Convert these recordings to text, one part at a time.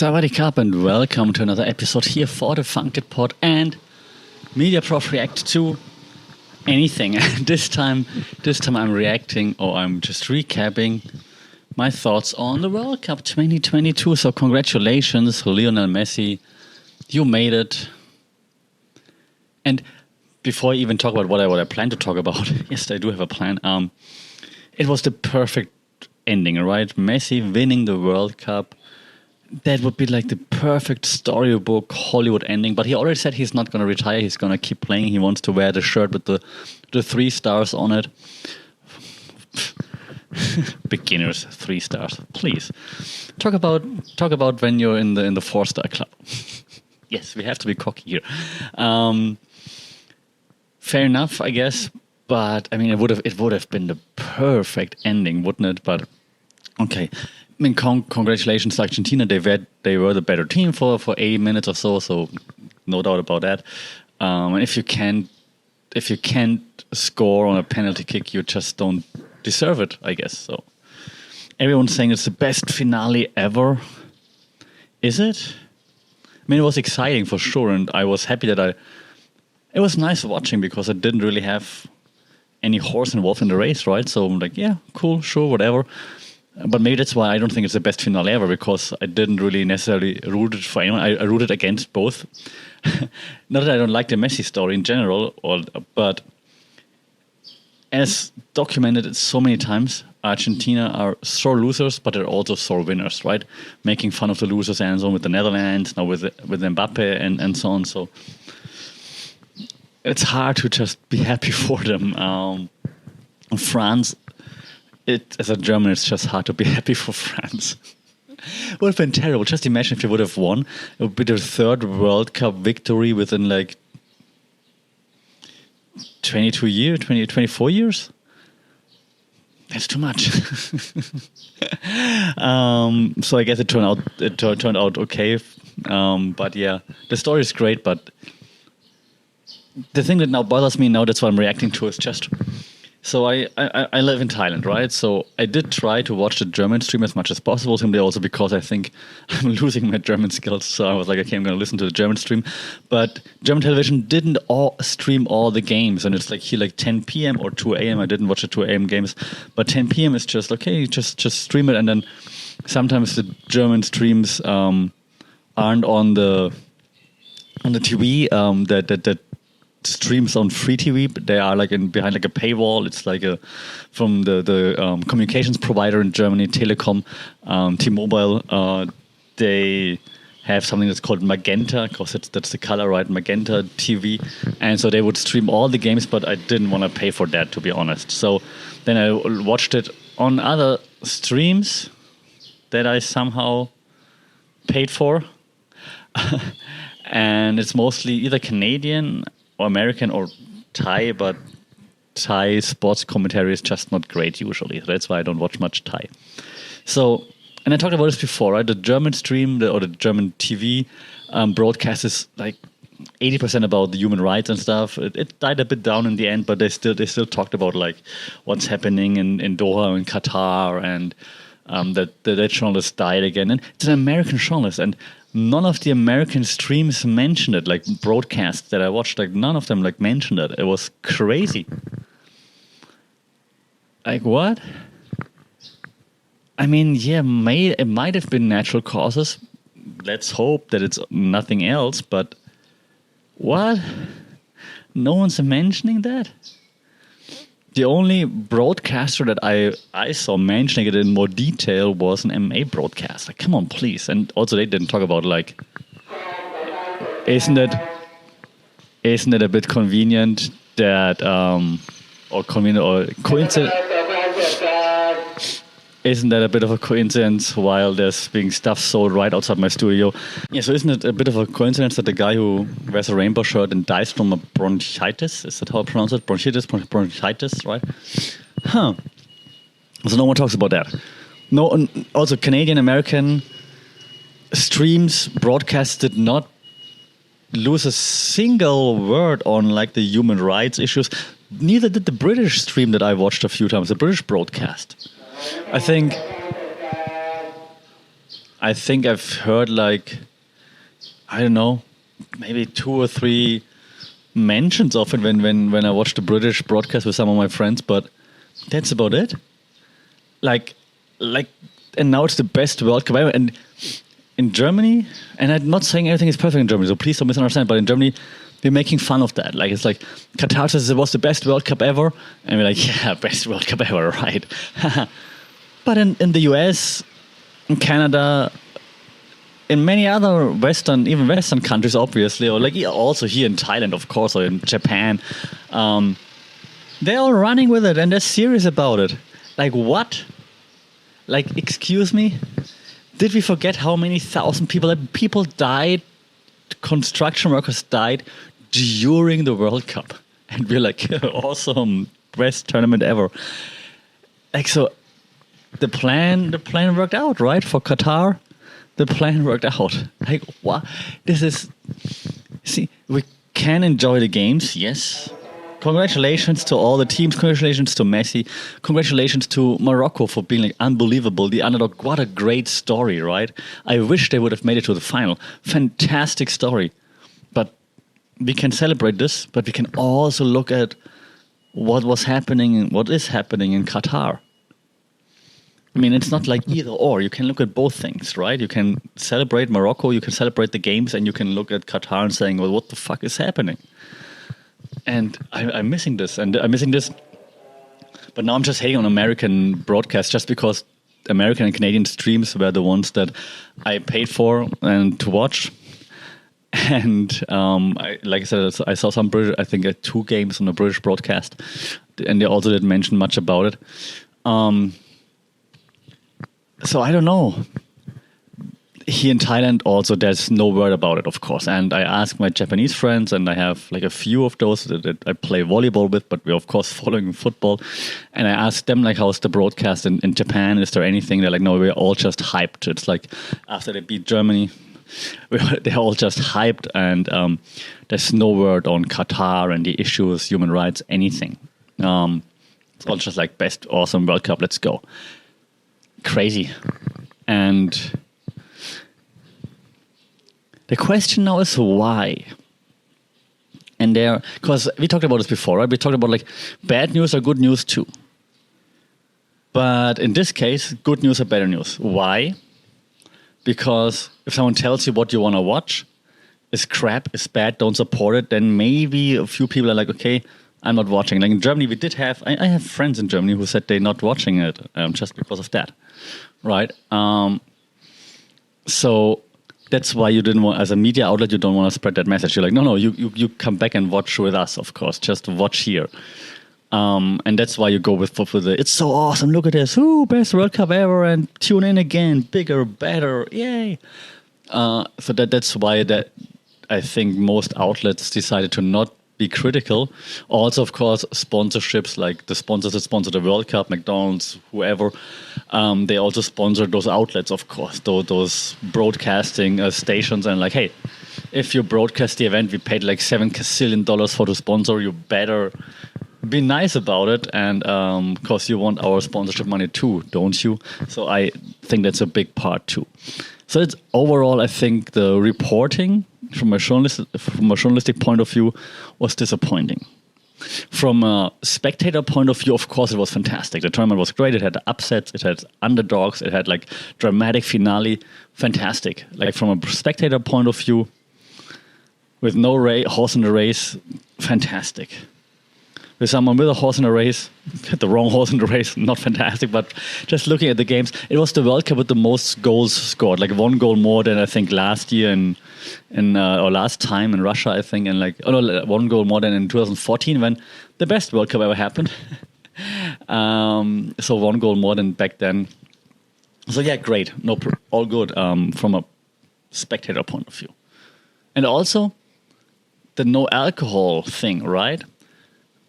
Sawadee Krap and welcome to another episode here for the Funked Pod and Media Prof react to anything. this time I'm reacting, or I'm just recapping my thoughts on the World Cup 2022. So congratulations, Lionel Messi, you made it. And before I even talk about what I plan to talk about, yes, I do have a plan. It was the perfect ending, right? Messi winning the World Cup. That would be like the perfect storybook Hollywood ending. But he already said he's not going to retire. He's going to keep playing. He wants to wear the shirt with the 3 stars on it. Beginners, 3 stars, please. Talk about when you're in the 4-star club. Yes, we have to be cocky here. Fair enough, I guess. But I mean, it would have been the perfect ending, wouldn't it? But okay. I mean, congratulations to Argentina. They were the better team for 80 minutes or so no doubt about that. And if you can't score on a penalty kick, you just don't deserve it, I guess. So everyone's saying it's the best finale ever. Is it? I mean, it was exciting for sure, and I was happy that it was nice watching because I didn't really have any horse involved in the race, right? So I'm like, yeah, cool, sure, whatever. But maybe that's why I don't think it's the best finale ever, because I didn't really necessarily root it for anyone. I rooted against both. Not that I don't like the Messi story in general, but as documented so many times, Argentina are sore losers, but they're also sore winners, right? Making fun of the losers and so on with the Netherlands, now with Mbappe and so on. So it's hard to just be happy for them. France, as a German, it's just hard to be happy for France. It would have been terrible. Just imagine if they would have won. It would be their 3rd World Cup victory within like 24 years. That's too much. So I guess it turned out okay. But yeah, the story is great. But the thing that now bothers me now, that's what I'm reacting to, is just. So I live in Thailand, right? So I did try to watch the German stream as much as possible, simply also because I think I'm losing my German skills. So I was like, okay, I'm going to listen to the German stream. But German television didn't stream all the games. And it's like here, like 10 p.m. or 2 a.m. I didn't watch the 2 a.m. games. But 10 p.m. is just, okay, just stream it. And then sometimes the German streams aren't on the TV that streams on free TV, but they are like behind like a paywall. It's like from the communications provider in Germany, Telekom, T-Mobile. They have something that's called Magenta, because that's the color, right? Magenta TV, and so they would stream all the games, but I didn't want to pay for that, to be honest. So then I watched it on other streams that I somehow paid for, and it's mostly either Canadian or American or Thai, but Thai sports commentary is just not great usually. That's why I don't watch much Thai. So, and I talked about this before, right? The German stream or the German TV broadcast is like 80% about the human rights and stuff. It died a bit down in the end, but they still talked about like what's happening in Doha and Qatar, and that journalist died again. And it's an American journalist, and none of the American streams mentioned it, like broadcasts that I watched, like none of them like mentioned it. It was crazy. Like, what? I mean, yeah, it might have been natural causes. Let's hope that it's nothing else, but what? No one's mentioning that? The only broadcaster that I saw mentioning it in more detail was an MMA broadcast. Like, come on, please. And also they didn't talk about, like, isn't it a bit convenient that or coincident? Isn't that a bit of a coincidence while there's being stuff sold right outside my studio? Yeah, so isn't it a bit of a coincidence that the guy who wears a rainbow shirt and dies from a bronchitis, is that how I pronounce it? Bronchitis, right? Huh. So no one talks about that. No, and also Canadian, American streams, broadcasts did not lose a single word on like the human rights issues. Neither did the British stream that I watched a few times, the British broadcast. I think I think I've heard like, I don't know, maybe 2 or 3 mentions of it when I watched the British broadcast with some of my friends, but that's about it. Like, and now it's the best World Cup ever. And in Germany, and I'm not saying everything is perfect in Germany, so please don't misunderstand, but in Germany, we're making fun of that. Like, it's like, Qatar says it was the best World Cup ever, and we're like, yeah, best World Cup ever, right? But in the US, in Canada, in many other even Western countries, obviously, or like also here in Thailand, of course, or in Japan, they're all running with it, and they're serious about it. Like, what? Like, excuse me? Did we forget how many thousand people died, construction workers died during the World Cup? And we're like, awesome, best tournament ever. Like, so the plan worked out, right? For Qatar, the plan worked out. Like, what? See, we can enjoy the games, yes. Congratulations to all the teams. Congratulations to Messi. Congratulations to Morocco for being like unbelievable. The underdog. What a great story, right? I wish they would have made it to the final. Fantastic story. But we can celebrate this, but we can also look at what was happening, what is happening in Qatar. I mean, it's not like either or. You can look at both things, right? You can celebrate Morocco, you can celebrate the games, and you can look at Qatar and saying, well, what the fuck is happening? And I'm missing this, but now I'm just hating on American broadcast just because American and Canadian streams were the ones that I paid for and to watch. And like I said, I saw some British, I think 2 games on the British broadcast, and they also didn't mention much about it. So I don't know. Here in Thailand also, there's no word about it, of course. And I asked my Japanese friends, and I have like a few of those that I play volleyball with, but we're of course following football. And I asked them, like, how's the broadcast in Japan? Is there anything? They're like, no, we're all just hyped. It's like after they beat Germany, they're all just hyped, and there's no word on Qatar and the issues, human rights, anything. It's all just like best, awesome World Cup, let's go. Crazy. And the question now is why? And because we talked about this before, right? We talked about like bad news are good news too. But in this case, good news are better news. Why? Because if someone tells you what you want to watch is crap, is bad, don't support it, then maybe a few people are like, okay, I'm not watching. Like in Germany, we did have, I have friends in Germany who said they're not watching it just because of that, right? So that's why you didn't want, as a media outlet, you don't want to spread that message. You're like, no, you come back and watch with us, of course, just watch here. And that's why you go with the, it's so awesome, look at this, best World Cup ever, and tune in again, bigger, better, yay. So that's why that I think most outlets decided to not be critical. Also, of course, sponsorships, like the sponsors that sponsor the World Cup, McDonald's, whoever, they also sponsor those outlets, of course, those broadcasting stations, and like, hey, if you broadcast the event, we paid like $7 gazillion for the sponsor, you better be nice about it, and because you want our sponsorship money too, don't you? So I think that's a big part too. So it's overall, I think the reporting from a journalistic point of view was disappointing. From a spectator point of view, of course, it was fantastic. The tournament was great. It had upsets, it had underdogs, it had like dramatic finale, fantastic. Like from a spectator point of view, with no horse in the race, fantastic. With someone with a horse in the race, the wrong horse in the race, not fantastic, but just looking at the games, it was the World Cup with the most goals scored, like 1 goal more than I think last year or last time in Russia, I think, and like 1 goal more than in 2014 when the best World Cup ever happened. So 1 goal more than back then. So yeah, great, all good from a spectator point of view, and also the no alcohol thing, right?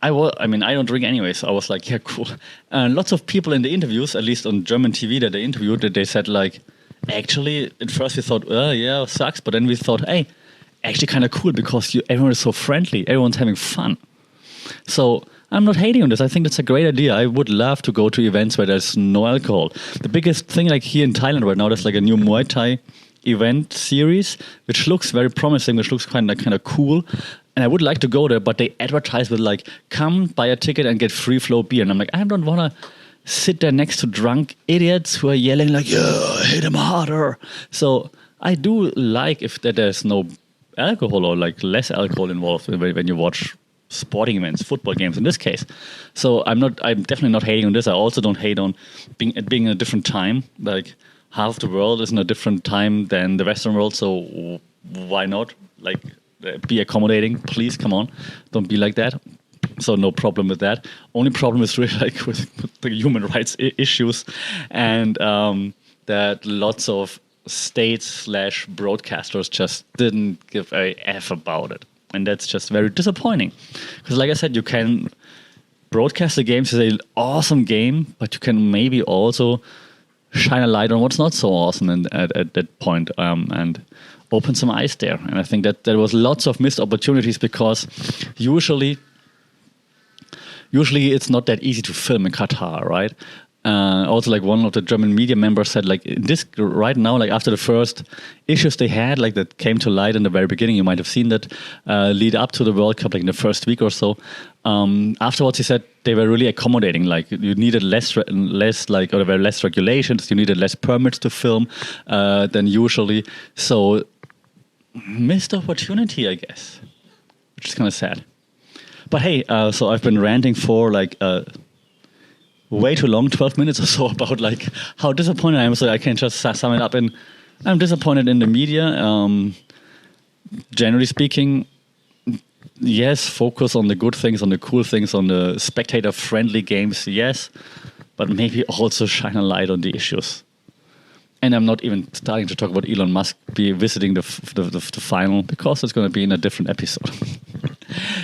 I don't drink anyway, so I was like, yeah, cool. And lots of people in the interviews, at least on German TV that they interviewed, that they said like, actually, at first we thought, yeah, sucks. But then we thought, hey, actually kind of cool because everyone is so friendly. Everyone's having fun. So I'm not hating on this. I think that's a great idea. I would love to go to events where there's no alcohol. The biggest thing, like here in Thailand right now, there's like a new Muay Thai event series, which looks very promising, which looks kind of cool. And I would like to go there, but they advertise with like, come buy a ticket and get free flow beer. And I'm like, I don't want to sit there next to drunk idiots who are yelling like, yeah, hit him harder. So I do like if that there's no alcohol or like less alcohol involved when you watch sporting events, football games in this case. So I'm definitely not hating on this. I also don't hate on being in a different time. Like half the world is in a different time than the Western world. So why not like be accommodating? Please, come on. Don't be like that. So no problem with that. Only problem is really like with the human rights issues and that lots of states/broadcasters just didn't give a F about it. And that's just very disappointing. Because like I said, you can broadcast the games as an awesome game, but you can maybe also shine a light on what's not so awesome at that point and open some eyes there. And I think that there was lots of missed opportunities because usually it's not that easy to film in Qatar, right? Also, like one of the German media members said, like this right now, like after the first issues they had, like that came to light in the very beginning, you might have seen that lead up to the World Cup, like in the first week or so. Afterwards, he said they were really accommodating. Like you needed less like, or there were less regulations. You needed less permits to film than usually. So missed opportunity, I guess, which is kind of sad. But hey, so I've been ranting for like way too long, 12 minutes or so, about like how disappointed I am. So I can just sum it up in, I'm disappointed in the media. Generally speaking, yes, focus on the good things, on the cool things, on the spectator-friendly games, yes, but maybe also shine a light on the issues. And I'm not even starting to talk about Elon Musk be visiting the final, because it's going to be in a different episode.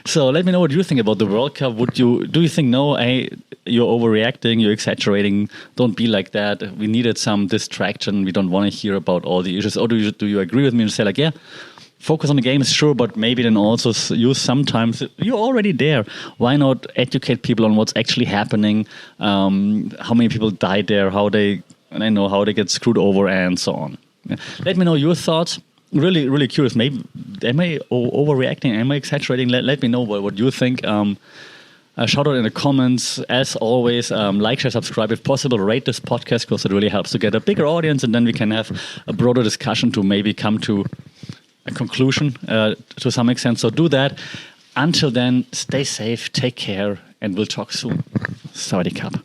So let me know what you think about the World Cup. Do you think, no, hey, you're overreacting, you're exaggerating, don't be like that, we needed some distraction, we don't want to hear about all the issues? Or do you agree with me and say like, yeah, focus on the games, sure, but maybe then also use sometimes, you're already there, why not educate people on what's actually happening, how many people died there, how they get screwed over and so on. Yeah. Let me know your thoughts. Really, really curious. Maybe am I overreacting? Am I exaggerating? Let me know what you think. Shout out in the comments. As always, like, share, subscribe. If possible, rate this podcast because it really helps to get a bigger audience, and then we can have a broader discussion to maybe come to a conclusion to some extent. So do that. Until then, stay safe, take care, and we'll talk soon. Sawadee Krap.